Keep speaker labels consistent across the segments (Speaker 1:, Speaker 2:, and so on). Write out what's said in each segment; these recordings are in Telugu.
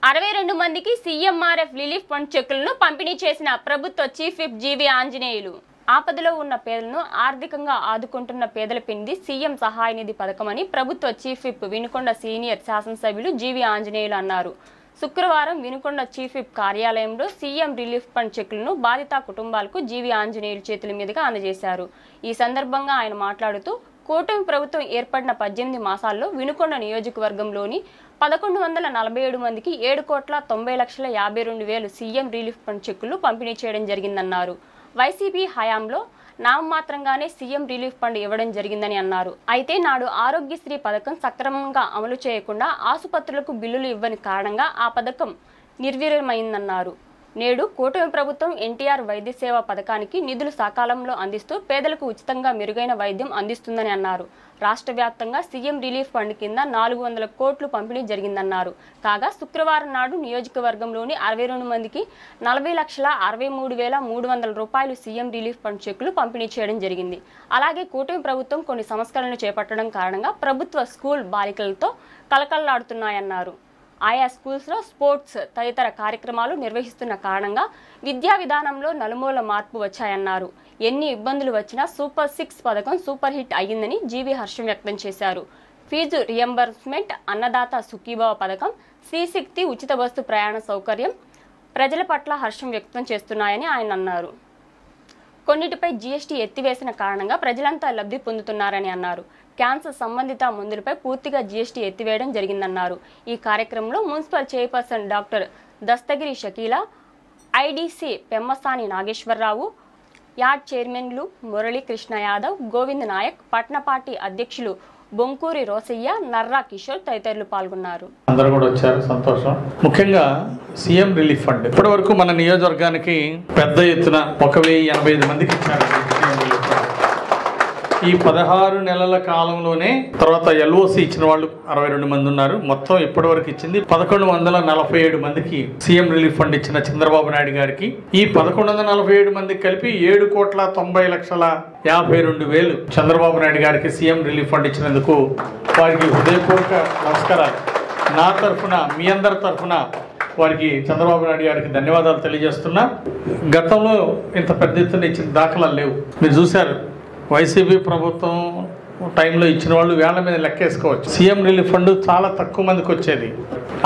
Speaker 1: 62 మందికి సీఎంఆర్ఎఫ్ రిలీఫ్ ఫండ్ చెక్కులను పంపిణీ చేసిన ప్రభుత్వ చీఫ్ విప్ జీవి ఆంజనేయులు. ఆపదలో ఉన్న పేదలను ఆర్థికంగా ఆదుకుంటున్న పేదల పిండి సీఎం సహాయ నిధి పథకమని ప్రభుత్వ చీఫ్ విప్ వినుకొండ సీనియర్ శాసనసభ్యులు జీవి ఆంజనేయులు అన్నారు. శుక్రవారం వినుకొండ చీఫ్ విప్ కార్యాలయంలో సీఎం రిలీఫ్ ఫండ్ చెక్కులను బాధిత కుటుంబాలకు జీవి ఆంజనేయులు చేతుల మీదుగా అందజేశారు. ఈ సందర్భంగా ఆయన మాట్లాడుతూ కూటమి ప్రభుత్వం ఏర్పడిన 18 మాసాల్లో వినుకొండ నియోజకవర్గంలోని 1147 మందికి 7,90,52,000 సీఎం రిలీఫ్ ఫండ్ చెక్కులు పంపిణీ చేయడం జరిగిందన్నారు. వైసీపీ హయాంలో నామమాత్రంగానే సీఎం రిలీఫ్ ఫండ్ ఇవ్వడం జరిగిందని అన్నారు. అయితే నాడు ఆరోగ్యశ్రీ పథకం సక్రమంగా అమలు చేయకుండా ఆసుపత్రులకు బిల్లులు ఇవ్వని కారణంగా ఆ పథకం నిర్వీర్యమైందన్నారు. నేడు కూటమి ప్రభుత్వం ఎన్టీఆర్ వైద్య సేవ పథకానికి నిధులు సకాలంలో అందిస్తూ పేదలకు ఉచితంగా మెరుగైన వైద్యం అందిస్తుందని అన్నారు. రాష్ట్ర వ్యాప్తంగా సీఎం రిలీఫ్ ఫండ్ కింద 400 కోట్లు పంపిణీ జరిగిందన్నారు. కాగా శుక్రవారం నాడు నియోజకవర్గంలోని 62 మందికి 40,63,300 రూపాయలు సీఎం రిలీఫ్ ఫండ్ చెక్కులు పంపిణీ చేయడం జరిగింది. అలాగే కూటమి ప్రభుత్వం కొన్ని సంస్కరణలు చేపట్టడం కారణంగా ప్రభుత్వ స్కూల్ బాలికలతో కలకల్లాడుతున్నాయన్నారు. ఆయా స్కూల్స్లో స్పోర్ట్స్ తదితర కార్యక్రమాలు నిర్వహిస్తున్న కారణంగా విద్యా విధానంలో నలుమూల మార్పు వచ్చాయన్నారు. ఎన్ని ఇబ్బందులు వచ్చినా సూపర్ 6 పథకం సూపర్ హిట్ అయ్యిందని జీవి హర్షం వ్యక్తం చేశారు. ఫీజు రియంబర్స్మెంట్, అన్నదాత సుఖీభవ పథకం, శ్రీశక్తి ఉచిత బస్సు ప్రయాణ సౌకర్యం ప్రజల పట్ల హర్షం వ్యక్తం చేస్తున్నాయని ఆయన అన్నారు. కొన్నిటిపై జీఎస్టీ ఎత్తివేసిన కారణంగా ప్రజలంతా లబ్ధి పొందుతున్నారని అన్నారు. క్యాన్సర్ సంబంధిత మందులపై పూర్తిగా జీఎస్టీ ఎత్తివేయడం జరిగిందన్నారు. ఈ కార్యక్రమంలో municipal chairperson doctor Dastagiri Shakeela, IDC Pemmasani Nageswara Rao, yard చైర్మన్లు మురళీ కృష్ణ యాదవ్, గోవింద్ నాయక్, పట్న పార్టీ అధ్యక్షులు బొంకూరి రోసయ్య, నర్రా కిషోర్ తదితరులు పాల్గొన్నారు.
Speaker 2: అందరూ కూడా వచ్చారు, సంతోషం. ముఖ్యంగా సీఎం రిలీఫ్ ఫండ్ ఇప్పటి వరకు మన నియోజకవర్గానికి పెద్ద ఎత్తున 1,085 మందికి ఇచ్చారు. ఈ 16 నెలల కాలంలోనే తర్వాత ఎల్ఓసి ఇచ్చిన వాళ్ళు 62 మంది ఉన్నారు. మొత్తం ఇప్పటి వరకు ఇచ్చింది 1147 మందికి సీఎం రిలీఫ్ ఫండ్ ఇచ్చిన చంద్రబాబు నాయుడు గారికి ఈ 1147 మందికి కలిపి 7,90,52,000 చంద్రబాబు నాయుడు గారికి సీఎం రిలీఫ్ ఫండ్ ఇచ్చినందుకు వారికి హృదయపూర్వక నమస్కారాలు. నా తరఫున, మీ అందరి తరఫున వారికి చంద్రబాబు నాయుడు గారికి ధన్యవాదాలు తెలియజేస్తున్నా. గతంలో ఇంత పెద్ద ఎత్తున ఇచ్చిన దాఖలాలు లేవు. మీరు చూశారు, వైసీపీ ప్రభుత్వం టైంలో ఇచ్చిన వాళ్ళు వేళ్ల మీద లెక్కేసుకోవచ్చు. సీఎం రిలీఫ్ ఫండ్ చాలా తక్కువ మందికి వచ్చేది.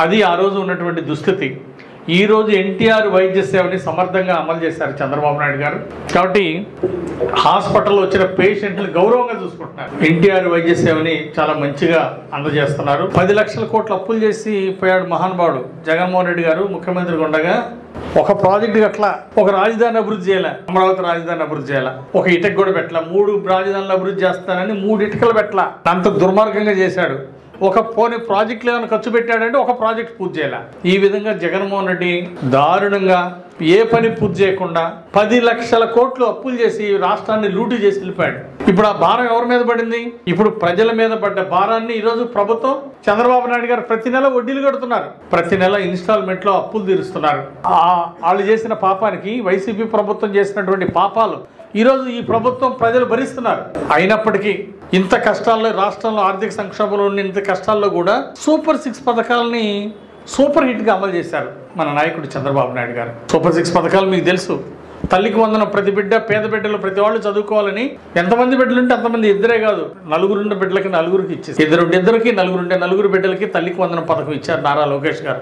Speaker 2: అది ఆ రోజు ఉన్నటువంటి దుస్థితి. ఈ రోజు ఎన్టీఆర్ వైద్య సేవని సమర్థంగా అమలు చేశారు చంద్రబాబు నాయుడు గారు. కాబట్టి హాస్పిటల్లో వచ్చిన పేషెంట్లు గౌరవంగా చూసుకుంటున్నారు. ఎన్టీఆర్ వైద్య సేవని చాలా మంచిగా అందజేస్తున్నారు. 10 లక్షల కోట్లు అప్పులు చేసి పోయాడు మహానుభావుడు జగన్మోహన్ రెడ్డి గారు ముఖ్యమంత్రిగా ఉండగా. ఒక ప్రాజెక్టు అట్లా ఒక రాజధాని అభివృద్ధి చేయాలి, అమరావతి రాజధాని అభివృద్ధి చేయాలి. ఒక ఇటుక కూడా పెట్టాల. 3 రాజధానులు అభివృద్ధి చేస్తానని 3 ఇటుకలు పెట్టాల. అంత దుర్మార్గంగా చేశాడు. ఒక పోనీ ప్రాజెక్టులు ఏమైనా ఖర్చు పెట్టాడంటే ఒక ప్రాజెక్ట్ పూర్తి చేయాల. ఈ విధంగా జగన్మోహన్ రెడ్డి దారుణంగా ఏ పని పూర్తి చేయకుండా 10 లక్షల కోట్లు అప్పులు చేసి రాష్ట్రాన్ని లూటు చేసి వెళ్ళిపోయాడు. ఇప్పుడు ఆ భారం ఎవరి మీద పడింది? ఇప్పుడు ప్రజల మీద పడ్డ భారాన్ని ఈరోజు ప్రభుత్వం చంద్రబాబు నాయుడు గారు ప్రతి నెల వడ్డీలు కడుతున్నారు. ప్రతి నెల ఇన్స్టాల్మెంట్ లో అప్పులు తీరుస్తున్నారు. వాళ్ళు చేసిన పాపానికి, వైసీపీ ప్రభుత్వం చేసినటువంటి పాపాలు ఈరోజు ఈ ప్రభుత్వం ప్రజలు భరిస్తున్నారు. అయినప్పటికీ ఇంత కష్టాల్లో, రాష్ట్రంలో ఆర్థిక సంక్షోభంలో ఉన్న ఇంత కష్టాల్లో కూడా సూపర్ 6 పథకాలని సూపర్ హిట్గా అమలు చేశారు మన నాయకుడు చంద్రబాబు నాయుడు గారు. సూపర్ 6 పథకాలు మీకు తెలుసు. తల్లికి వందనం, ప్రతి బిడ్డ, పేద బిడ్డలు ప్రతి వాళ్ళు చదువుకోవాలని. ఎంతమంది బిడ్డలు ఉంటే అంతమంది, ఇద్దరే కాదు, 4 బిడ్డలకి 4కి ఇచ్చేసి, 2 నలుగురు బిడ్డలకి తల్లికి వందనం పథకం ఇచ్చారు నారా లోకేష్ గారు.